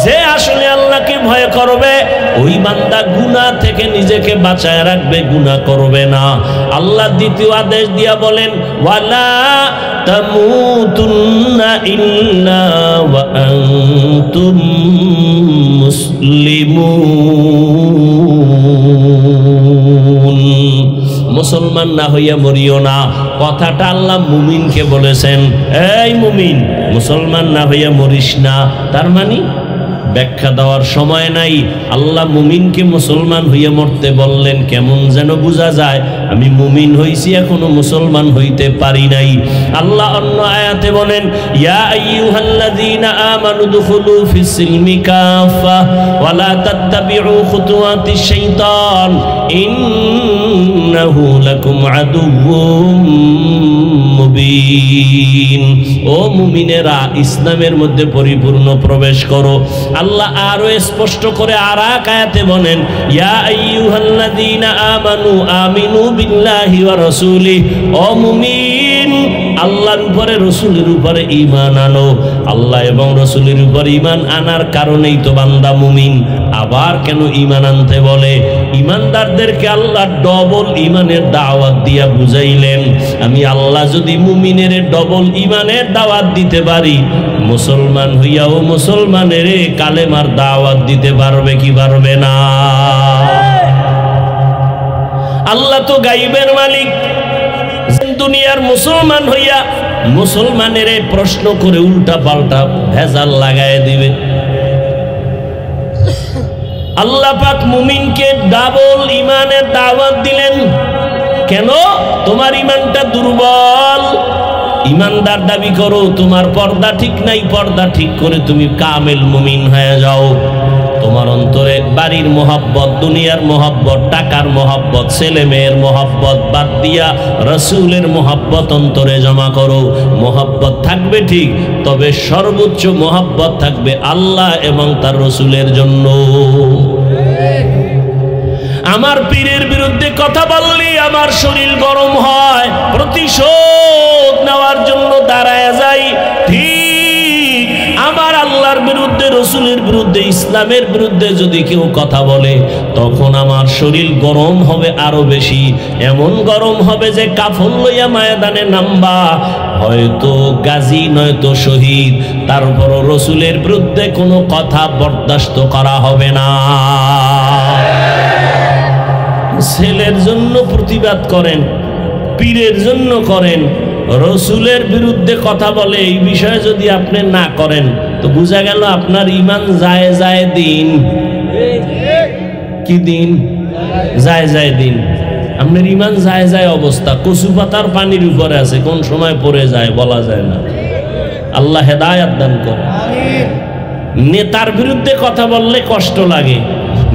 যে আসলে আল্লাহকে ভয় করবে ওই বান্দা গুনাহ থেকে নিজেকে বাঁচায় রাখবে, গুনাহ করবে না। আল্লাহ দ্বিতীয় আদেশ দিয়া বলেন ওয়ালা তামুতুন্না ইল্লা ওয়া আনতুম মুসলিমুন। মুসলমান না হইয়া মরিও না। কথাটা আল্লাহ মুমিনকে বলেছেন, এই মুমিন মুসলমান না হইয়া মরিস না। তার মানে ব্যাখ্যা দেওয়ার সময় নাই। আল্লাহ মুমিনকে মুসলমান হইয়া মরতে বললেন, কেমন যেন বোঝা যায় আমি মুমিন হইছি এখনো মুসলমান হইতে পারি নাই। আল্লাহ অন্য আয়াতে বলেন ইয়া আইয়ুহাল্লাযীনা আমানু দুখুলু ফিস সিলমি কাফা ওয়া লা তাত্তাবিউ খুতুওয়াতিশ শাইতান ইন্নাহু লাকুম আদুউম মুবিন। ও মুমিনেরা ইসলামের মধ্যে পরিপূর্ণ প্রবেশ করো। আল্লাহ আরো স্পষ্ট করে আর এক আয়াতে বলেন ইয়া আইয়ুহাল্লাযীনা আমানু আমিনু বিল্লাহি ওয়া রাসূলিহি। ও মুমিন আল্লাহর উপরে রাসূলের উপরে ঈমান আনো। আল্লাহ এবং রাসূলের উপরে ঈমান আনার কারণেই তো বান্দা মুমিন। আবার কেন ঈমান আনতে বলে? ঈমানদারদেরকে আল্লাহ ডবল ঈমানের দাওয়াত দিয়া বুঝাইলেন। আমি আল্লাহ যদি মুমিনের ডবল ঈমানের দাওয়াত দিতে পারি, মুসলমান হইয়াও মুসলমানের কালেমার দাওয়াত দিতে পারবে কি পারবে না? আল্লাহ তো গাইবের মালিক। দুনিয়ার মুসলমান হইয়া মুসলমানের প্রশ্ন করে উল্টা পাল্টা ভেজাল লাগায় দিবে। আল্লাহ পাক মুমিনকে ডাবল ঈমানের দাওয়াত দিলেন। কেন? তোমার ঈমানটা দুর্বল। ঈমানদার দাবি করো, তোমার পর্দা ঠিক নাই, পর্দা ঠিক করে তুমি কামেল মুমিন হয়ে যাও। তোমার অন্তরে বাড়ির মোহাব্বত, দুনিয়ার মোহাব্বত, টাকার মোহাব্বত, ছেলে মেয়ের মোহাব্বত বাদ দিয়া রাসূলের মোহাব্বত অন্তরে জমা করো। মোহাব্বত থাকবে ঠিক, তবে সর্বোচ্চ মোহাব্বত থাকবে আল্লাহ এবং তার রাসূলের জন্য। আমার পীরের বিরুদ্ধে কথা বললি আমার শরীর গরম হয়, প্রতিশোধ নেওয়ার জন্য দাঁড়ায় যাই। ঠিক আমার আল্লাহর বিরুদ্ধে, রাসূলের বিরুদ্ধে, ইসলামের বিরুদ্ধে যদি কেউ কথা বলে, তখন আমার শরীর গরম হবে আরো বেশি। এমন গরম হবে যে কাফন লইয়া ময়দানে নামবা, হয়তো গাজী নয়তো শহীদ, তারপরও রাসূলের বিরুদ্ধে কোনো কথা বরদাস্ত করা হবে না। ছেলের জন্য প্রতিবাদ করেন, পীরের জন্য করেন, রাসূলের বিরুদ্ধে কথা বলে এই বিষয়ে যদি আপনি না করেন, তো বোঝা গেল আপনার ঈমান যায় যায় দিন। কি দিন? যায় যায় দিন। আপনার ঈমান যায় যায় অবস্থা, কচু পাতার পানির উপরে আছে, কোন সময় পড়ে যায় বলা যায় না। আল্লাহ হেদায়েত দান করে। নেতার বিরুদ্ধে কথা বললে কষ্ট লাগে,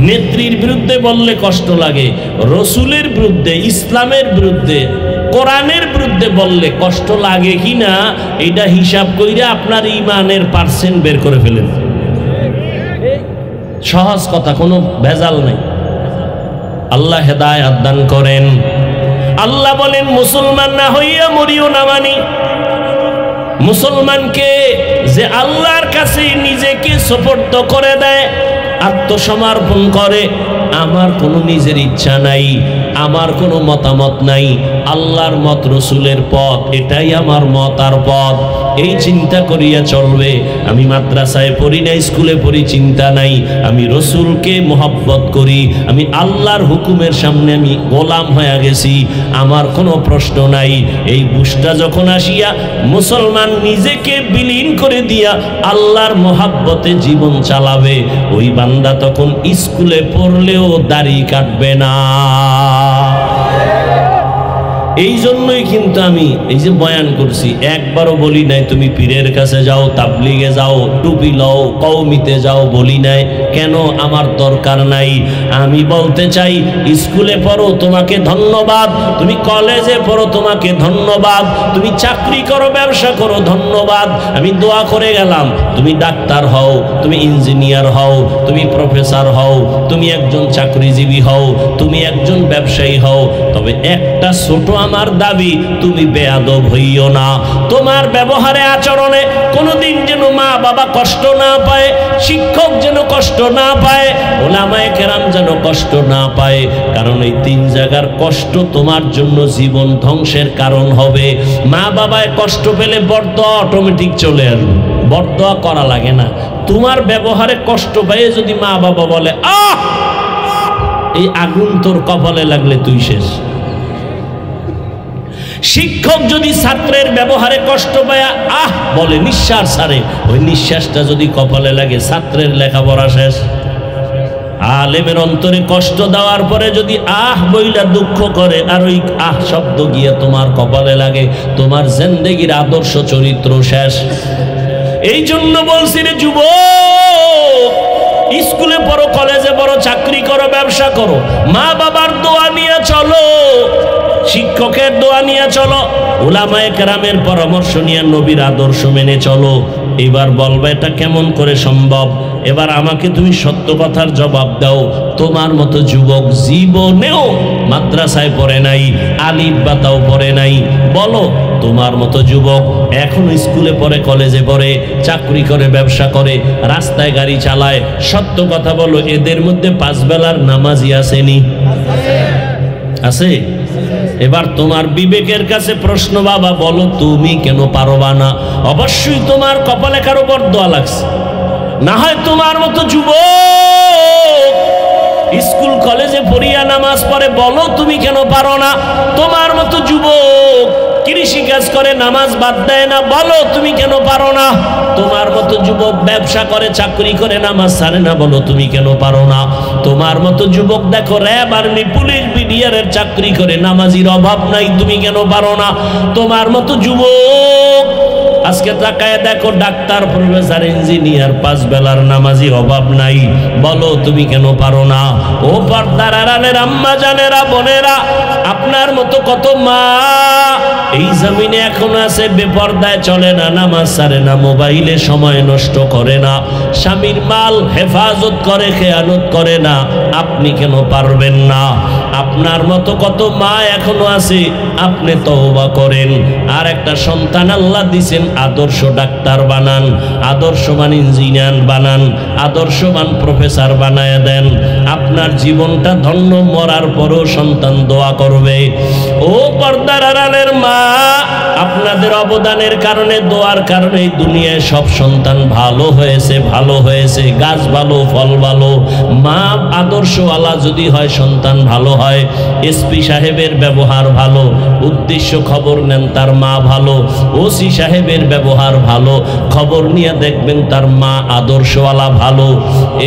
নেত্রীর বিরুদ্ধে বললে কষ্ট লাগে, রাসূলের বিরুদ্ধে, ইসলামের বিরুদ্ধে, কোরআনের বিরুদ্ধে বললে কষ্ট লাগে কিনা এটা হিসাব কইরা আপনার ঈমানের পার্সেন্ট বের করে ফেলেন। সহজ কথা, কোনো ভেজাল নেই। আল্লাহ হেদায়েত দান করেন। আল্লাহ বলেন মুসলমান না হইয়া মরিও না। মানি মুসলমানকে যে আল্লাহর কাছে নিজেকে সুপর্দ করে দেয়, আত্মসমর্পণ করে, আমার কোনো নিজের ইচ্ছা নাই, আমার কোনো মতামত নাই, আল্লাহর মত, রসুলের পথ, এটাই আমার মত আর পথ, এই চিন্তা করিয়া চলবে। আমি মাদ্রাসায় পড়ি না, স্কুলে পড়ি, চিন্তা নাই, আমি রসুলকে মোহাব্বত করি, আমি আল্লাহর হুকুমের সামনে আমি গোলাম হয়ে গেছি, আমার কোনো প্রশ্ন নাই। এই বুঝটা যখন আসিয়া মুসলমান নিজেকে বিলীন করে দিয়া আল্লাহর মোহাব্বতে জীবন চালাবে, ওই বান্দা তখন স্কুলে পড়লেও দাড়ি কাটবে না। এই জন্যই কিন্তু আমি এই যে বয়ান করছি, একবারও বলি নাই তুমি পীরের কাছে যাও, তাবলিগে যাও, টুপি লও, কওমিতে যাও, বলি নাই। কেন? আমার দরকার নাই। আমি বলতে চাই, স্কুলে পড়ো, তোমাকে ধন্যবাদ, তুমি কলেজে পড়ো, তোমাকে ধন্যবাদ, তুমি চাকরি করো, ব্যবসা করো, ধন্যবাদ। আমি দোয়া করে গেলাম, তুমি ডাক্তার হও, তুমি ইঞ্জিনিয়ার হও, তুমি প্রফেসর হও, তুমি একজন চাকরিজীবী হও, তুমি একজন ব্যবসায়ী হও, তবে একটা ছোট আমার দাবি, তুমি বেয়াদব হইও না। তোমার ব্যবহারে, আচরণে কোনোদিন যেন মা বাবা কষ্ট না পায়, শিক্ষক যেন কষ্ট না পায়, ওলামায়ে কেরাম যেন কষ্ট না পায়। কারণ এই তিন জায়গার কষ্ট তোমার জন্য জীবন ধ্বংসের কারণ হবে। মা বাবায় কষ্ট পেলে বরদোয়া অটোমেটিক চলে আসবে, বরদোয়া করা লাগে না। তোমার ব্যবহারে কষ্ট পেয়ে যদি মা বাবা বলে, আহ, এই আগুন তোর কপালে লাগলে তুই শেষ। শিক্ষক যদি ছাত্রের ব্যবহারে কষ্ট পায়, আহ বলে, নিঃশ্বাস ছাড়ে, ওই নিঃশ্বাসটা যদি কপালে লাগে, ছাত্রের লেখাপড়া শেষ। আলেমের অন্তরে কষ্ট দেওয়ার পরে যদি আহ বইলা দুঃখ করে, আর ওই আহ শব্দ গিয়ে তোমার কপালে লাগে, তোমার জিন্দেগির আদর্শ চরিত্র শেষ। এই জন্য বলছি রে যুবক, স্কুলে পড়ো, কলেজে পড়ো, চাকরি করো, ব্যবসা করো, মা বাবার দোয়া নিয়ে চলো, শিক্ষকের দোয়া নিয়ে চলো, উলামায়ে কেরামের পরামর্শ নিয়ে নবীর আদর্শ মেনে চলো। এবার বলবে এটা কেমন করে সম্ভব? এবার আমাকে তুমি সত্য কথার জবাব দাও। তোমার মতো যুবক জীবনেও মাদ্রাসায় পড়ে নাই, আলিফ বাতাও পড়ে নাই, বলো তোমার মতো যুবক এখন স্কুলে পড়ে, কলেজে পড়ে, চাকরি করে, ব্যবসা করে, রাস্তায় গাড়ি চালায়, সত্য কথা বলো, এদের মধ্যে পাঁচ বেলার নামাজি আসেনি? আছে? এবার তোমার বিবেকের কাছে প্রশ্ন, বাবা বলো তুমি কেন পারবা না? অবশ্যই তোমার কপালে কারো বরদোয়া লাগছে, না হয় তোমার মতো যুবক স্কুল কলেজে পড়িয়া নামাজ পড়ে, বলো তুমি কেন পারো না? তোমার মতো যুবক কৃষি কাজ করে, নামাজ বাদ দেয় না, বলো তুমি কেন পারো না? তোমার মতো যুবক ব্যবসা করে, চাকরি করে, নামাজ ছাড়ে না, বলো তুমি কেন পারো না? তোমার মতো যুবক দেখো র্যাব, আর্মি, পুলিশ, বিডিআরের চাকরি করে, নামাজির অভাব নাই, তুমি কেন পারো না? তোমার মতো যুবক আজকে তাকায় দেখো ডাক্তার, প্রফেসর, ইঞ্জিনিয়ার, পাঁচ বেলার নামাজি, অভাব নাই, বলো তুমি কেন পারো না? ও পর্দার আড়ালের আম্মা জানেরা, বোনেরা, আপনার মতো কত মা এই জমিনে এখন আছে, বেপর্দায় চলে না, নামাজ ছাড়ে না, মোবাইলে সময় নষ্ট করে না, স্বামীর মাল হেফাজত করে, খেয়ানত করে না, আপনি কেন পারবেন না? আপনার মতো কত মা এখনো আছে, আপনি তওবা করেন। আর একটা সন্তান আল্লাহ দিছেন, আদর্শ ডাক্তার বানান, আদর্শবান ইঞ্জিনিয়ার বানান, আদর্শবান প্রফেসর বানায় দেন, আপনার জীবনটা ধন্য। মরার পরও সন্তান দোয়া করবে। ও পর্দার আড়ালের মা, আপনাদের অবদানের কারণে, দোয়ার কারণে এই দুনিয়ায় সব সন্তান ভালো হয়েছে, ভালো হয়েছে, গাছ ভালো, ফল ভালো। মা আদর্শওয়ালা যদি হয়, সন্তান ভালো হয়। এসপি সাহেবের ব্যবহার ভালো, উদ্দেশ্য খবর নেন, তার মা ভালো। ওসি সাহেবের ব্যবহার ভালো, খবর নিয়ে দেখবেন তার মা আদর্শওয়ালা ভালো।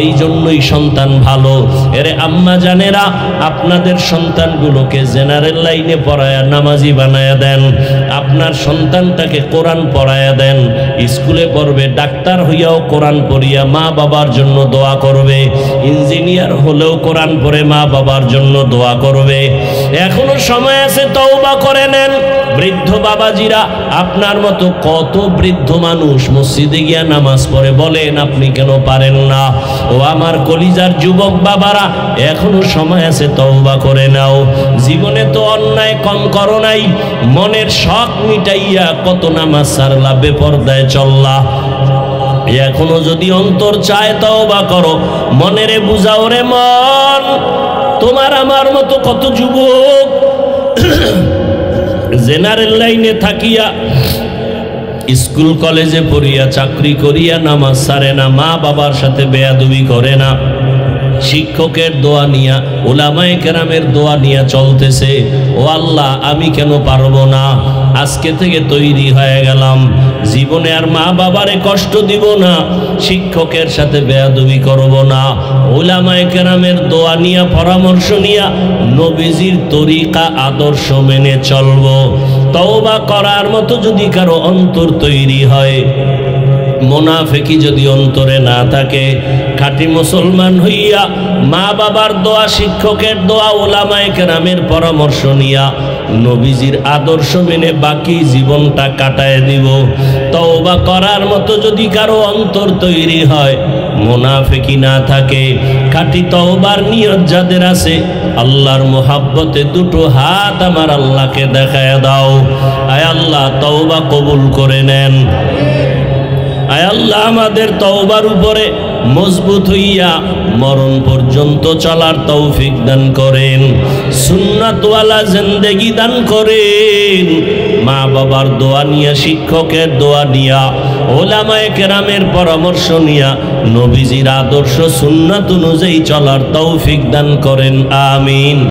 এই জন্যই সন্তান ভালো। এরে আম্মা জানেরা, আপনাদের সন্তানগুলোকে জেনারেল লাইনে পড়ায়া নামাজি বানায়া দেন, আপনার সন্তানটাকে কোরআন পড়ায়া দেন। স্কুলে পড়বে, ডাক্তার হইয়াও কোরআন পড়িয়া মা বাবার জন্য দোয়া করবে, ইঞ্জিনিয়ার হলেও কোরআন পড়ে মা বাবার জন্য দোয়া করবে। এখনো সময় আছে, তওবা করে নেন। বৃদ্ধ বাবাজিরা, আপনার মতো কত বৃদ্ধ মানুষ মসজিদে গিয়া নামাজ পড়ে, বলেন আপনি কেন পারেন না? ও আমার কলিজার যুবক বাবারা, এখনো সময় আছে, তওবা করে নাও। জীবনে তো অন্যায় কম করো নাই, মনের শখ মিটাইয়া কইরা কত নামাজ সারলা, বেপরদায় চললা। এখনো যদি অন্তর চায় তওবা করো, মনেরে বুঝাও রে মন, তোমার আমার মতো কত যুবক জেনারেল লাইনে থাকিয়া, স্কুল কলেজে পড়িয়া, চাকরি করিয়া নামাজ সারে না, মা বাবার সাথে বেয়াদবি করে না, শিক্ষকের দোয়া নিয়া, উলামায়ে কেরামের দোয়া নিয়া চলতেছে। ও আল্লাহ, আমি কেন পারবো না? আজকে থেকে তৈরি হয়ে গেলাম, জীবনে আর মা বাবারে কষ্ট দিব না, শিক্ষকের সাথে বেয়াদবি করব না, উলামায়ে কেরামের দোয়া নিয়া, পরামর্শ নিয়া, নবীজির তরিকা আদর্শ মেনে চলবো। তওবা করার মতো যদি কারো অন্তর তৈরি হয়, মুনাফিকি যদি অন্তরে না থাকে, খাঁটি মুসলমান হইয়া মা বাবার দোয়া, শিক্ষকের দোয়া, উলামায়ে কেরামের পরামর্শ নিয়া, নবীজির আদর্শ মেনে বাকি জীবনটা কাটায় দিব। তওবা করার মতো যদি কারো অন্তর তৈরি হয়, মুনাফিকি না থাকে, খাঁটি তওবার নিয়ত যাদের আছে, আল্লাহর মোহাব্বতে দুটো হাত আমার আল্লাহকে দেখায় দাও। আয় আল্লাহ, তওবা কবুল করে নেন। আয় আল্লাহ, আমাদের তওবার উপরে মজবুত হইয়া মরণ পর্যন্ত চলার তৌফিক দান করেন, সুন্নাতওয়ালা জিন্দেগি দান করেন। মা বাবার দোয়া নিয়া, শিক্ষকের দোয়া নিয়া, উলামায়ে কেরামের পরামর্শ নিয়া, নবীজির আদর্শ সুন্নাত অনুযায়ী চলার তৌফিক দান করেন। আমিন।